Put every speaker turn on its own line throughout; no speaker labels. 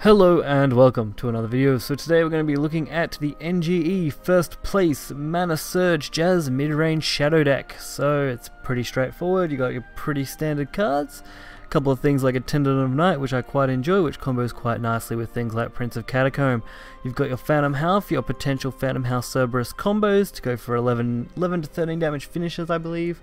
Hello and welcome to another video. So today we're going to be looking at the NGE first place Mana Surge JaZe mid-range shadow deck. So it's pretty straightforward. You got your pretty standard cards. A couple of things like Attendant of Night, which I quite enjoy, which combos quite nicely with things like Prince of Catacomb. You've got your Phantom House, your potential Phantom House Cerberus combos to go for 11 to 13 damage finishes, I believe.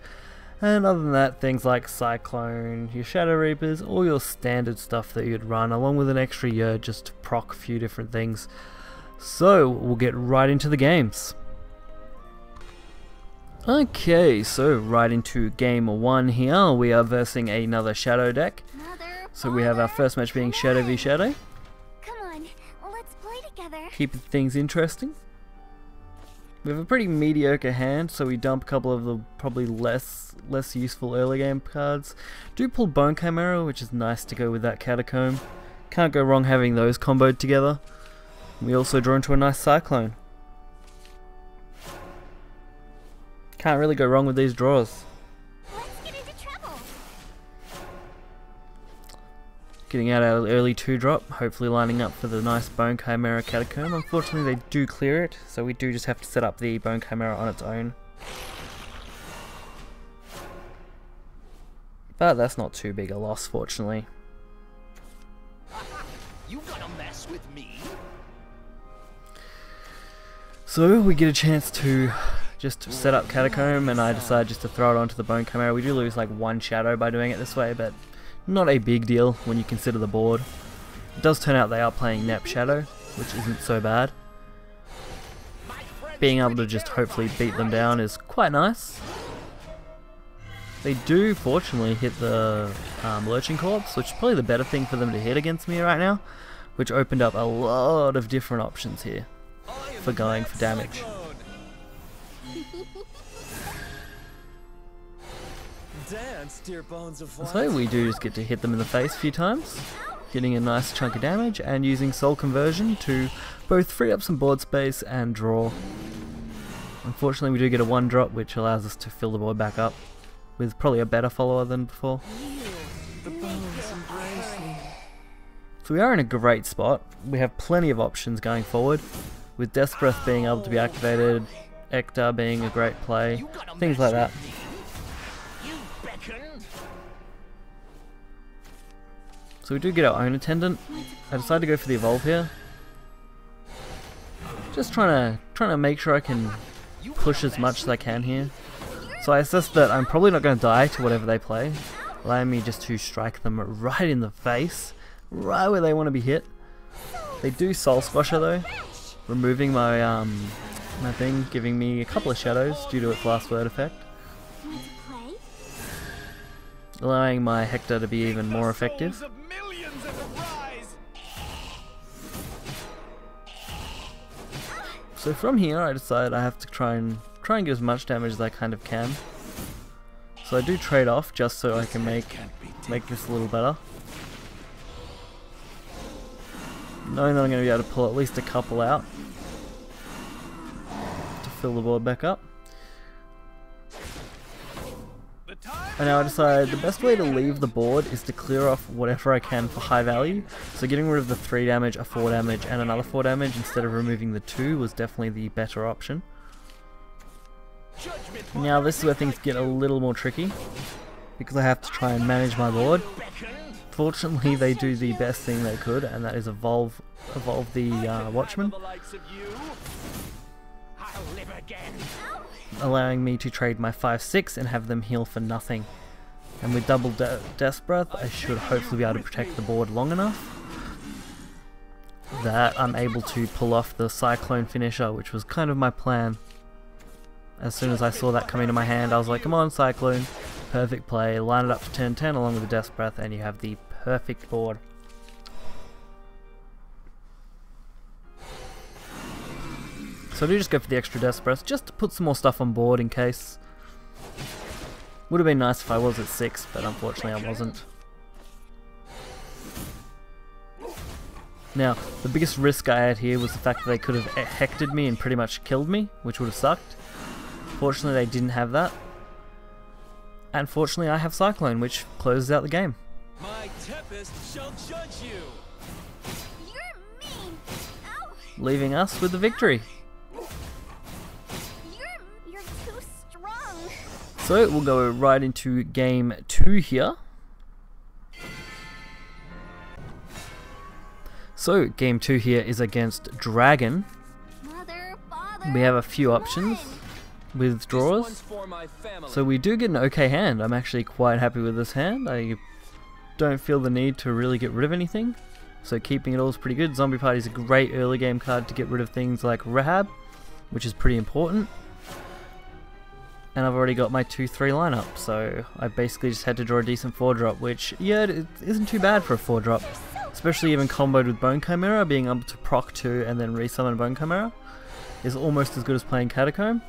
And other than that, things like Cyclone, your Shadow Reapers, all your standard stuff that you'd run, along with an extra year just to proc a few different things. So, we'll get right into the games. Okay, so right into game 1 here, we are versing another Shadow deck. So we have our first match being Shadow v Shadow.
Come on, let's play together.
Keeping things interesting. We have a pretty mediocre hand, so we dump a couple of the probably less useful early game cards. Do pull Bone Chimera, which is nice to go with that Catacomb. Can't go wrong having those comboed together. We also draw into a nice Cyclone. Can't really go wrong with these draws.
Let's get into trouble.
Getting out our early 2-drop, hopefully lining up for the nice Bone Chimera Catacomb. Unfortunately they do clear it, so we do just have to set up the Bone Chimera on its own. But that's not too big a loss, fortunately.
You gonna mess with me?
So we get a chance to just set up Catacomb, and I decide just to throw it onto the Bone Chimera. We do lose like one shadow by doing it this way, but not a big deal when you consider the board. It does turn out they are playing Nep Shadow, which isn't so bad. Being able to just hopefully beat them down is quite nice. They do fortunately hit the Lurching Corpse, which is probably the better thing for them to hit against me right now, which opened up a lot of different options here for going for damage. So we do just get to hit them in the face a few times, getting a nice chunk of damage and using Soul Conversion to both free up some board space and draw. Unfortunately we do get a 1-drop, which allows us to fill the board back up with probably a better follower than before. So we are in a great spot. We have plenty of options going forward, with Death Breath being able to be activated, Ekta being a great play, things like that. So we do get our own Attendant. I decided to go for the Evolve here. Just trying to make sure I can push as much as I can here. So I assess that I'm probably not going to die to whatever they play, allowing me just to strike them right in the face, right where they want to be hit. They do Soul Squasher though, removing my my thing, giving me a couple of shadows due to its last word effect, allowing my Hector to be even more effective. So from here I decide I have to try and get as much damage as I kind of can. So I do trade off just so I can make this a little better, knowing that I'm going to be able to pull at least a couple out to fill the board back up. And now I decide the best way to leave the board is to clear off whatever I can for high value. So getting rid of the 3 damage, a 4 damage and another 4 damage instead of removing the 2 was definitely the better option. Now this is where things get a little more tricky, because I have to try and manage my board. Fortunately they do the best thing they could, and that is evolve the Watchman, allowing me to trade my 5/6 and have them heal for nothing. And with double Death Breath I should hopefully be able to protect the board long enough that I'm able to pull off the Cyclone finisher, which was kind of my plan. As soon as I saw that come into my hand I was like, come on Cyclone, perfect play, line it up to turn 10 along with the Death Breath and you have the perfect board. So I do just go for the extra Death Breath just to put some more stuff on board in case. Would have been nice if I was at 6, but unfortunately I wasn't. Now, the biggest risk I had here was the fact that they could have hectored me and pretty much killed me, which would have sucked. Fortunately they didn't have that. And fortunately I have Cyclone, which closes out the game.
My Tempest shall judge you.
You're
leaving us with the victory.
You're too strong.
So we'll go right into game 2 here. So game 2 here is against Dragon.
Mother, father,
We have a few options with draws. So we do get an okay hand. I'm actually quite happy with this hand. I don't feel the need to really get rid of anything. So keeping it all is pretty good. Zombie Party is a great early game card to get rid of things like Rehab, which is pretty important. And I've already got my 2-3 lineup, so I basically just had to draw a decent 4-drop, which, yeah, it isn't too bad for a 4-drop. Especially even comboed with Bone Chimera, being able to proc 2 and then resummon Bone Chimera is almost as good as playing Catacomb.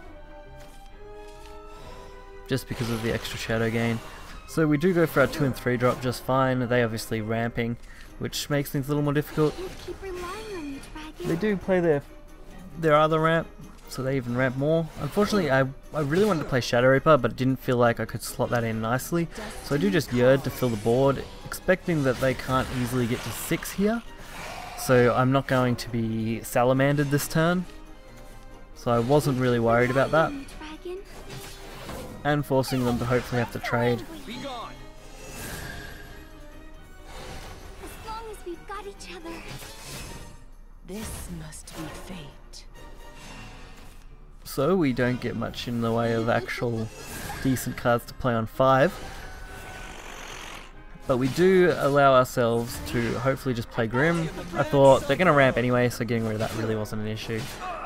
Just because of the extra shadow gain. So we do go for our 2 and 3 drop just fine. They obviously ramping, which makes things a little more difficult.
You keep relying on me, Dragon.
They do play their other ramp, so they even ramp more. Unfortunately, I really wanted to play Shadow Reaper, but it didn't feel like I could slot that in nicely. So I do just Yerd to fill the board, expecting that they can't easily get to 6 here. So I'm not going to be Salamandered this turn. So I wasn't really worried about that.
Dragon.
And forcing them to hopefully have to trade.
Be gone.
As long as we've got each other.
This must be fate.
So we don't get much in the way of actual decent cards to play on 5. But we do allow ourselves to hopefully just play Grim. I thought they're going to ramp anyway, so getting rid of that really wasn't an issue.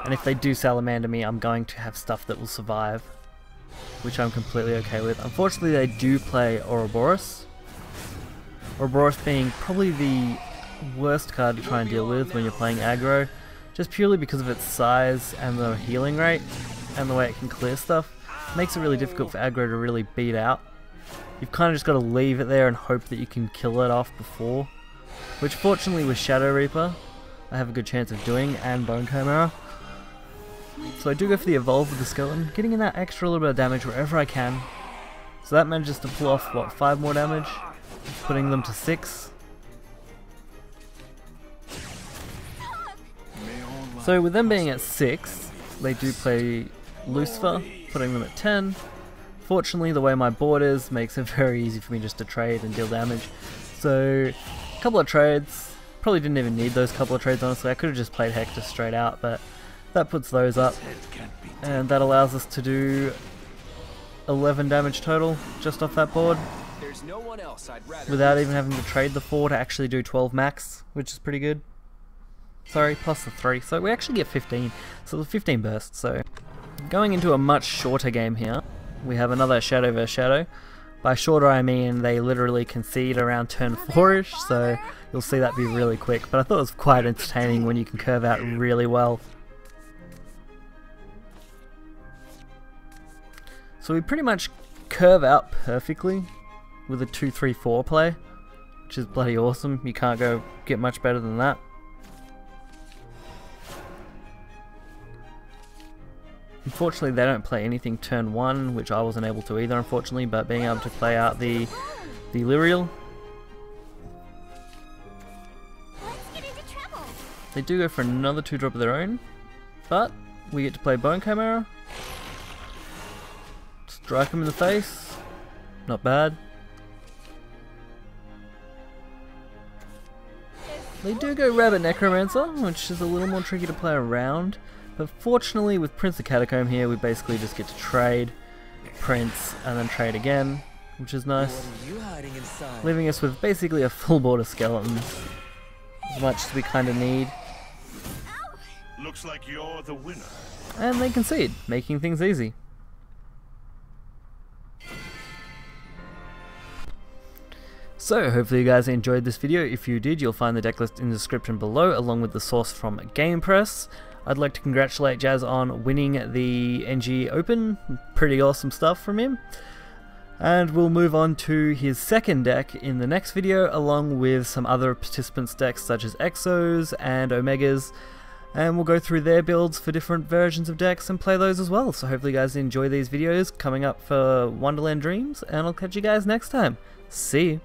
And if they do Salamander me, I'm going to have stuff that will survive, which I'm completely okay with. Unfortunately, they do play Ouroboros. Ouroboros being probably the worst card to try and deal with when you're playing aggro, just purely because of its size and the healing rate and the way it can clear stuff. Makes it really difficult for aggro to really beat out. You've kind of just got to leave it there and hope that you can kill it off before, which fortunately with Shadow Reaper I have a good chance of doing, and Bone Chimera. So I do go for the Evolve with the Skeleton, getting in that extra little bit of damage wherever I can. So that manages to pull off, what, 5 more damage, putting them to 6. So with them being at 6, they do play Lucifer, putting them at 10. Fortunately, the way my board is makes it very easy for me just to trade and deal damage. So, a couple of trades. Probably didn't even need those couple of trades, honestly. I could have just played Hector straight out, but that puts those up. And that allows us to do 11 damage total just off that board.
There's no one else I'd rather
Without even having to trade the 4 to actually do 12 max, which is pretty good. Sorry, plus the 3. So we actually get 15. So the 15 bursts. So going into a much shorter game here. We have another Shadowverse Shadow. By shorter I mean they literally concede around turn 4ish, so you'll see that be really quick. But I thought it was quite entertaining when you can curve out really well. So we pretty much curve out perfectly with a 2-3-4 play, which is bloody awesome. You can't get much better than that. Unfortunately, they don't play anything turn 1, which I wasn't able to either, unfortunately, but being able to play out the Lyrial.
Let's get into trouble.
They do go for another 2-drop of their own, but we get to play Bone Chimera. Strike them in the face. Not bad. They do go Rabbit Necromancer, which is a little more tricky to play around. But fortunately with Prince of Catacomb here, we basically just get to trade Prince and then trade again, which is nice.
What are you hiding inside?
Leaving us with basically a full board of skeletons, as much as we kind of need.
Looks like you're the winner.
And they concede, making things easy. So hopefully you guys enjoyed this video. If you did, you'll find the deck list in the description below, along with the source from GamePress. I'd like to congratulate JaZe on winning the NGE Open. Pretty awesome stuff from him. And we'll move on to his second deck in the next video, along with some other participants' decks such as Exos and Omegas. And we'll go through their builds for different versions of decks and play those as well. So hopefully you guys enjoy these videos coming up for Wonderland Dreams, and I'll catch you guys next time. See you.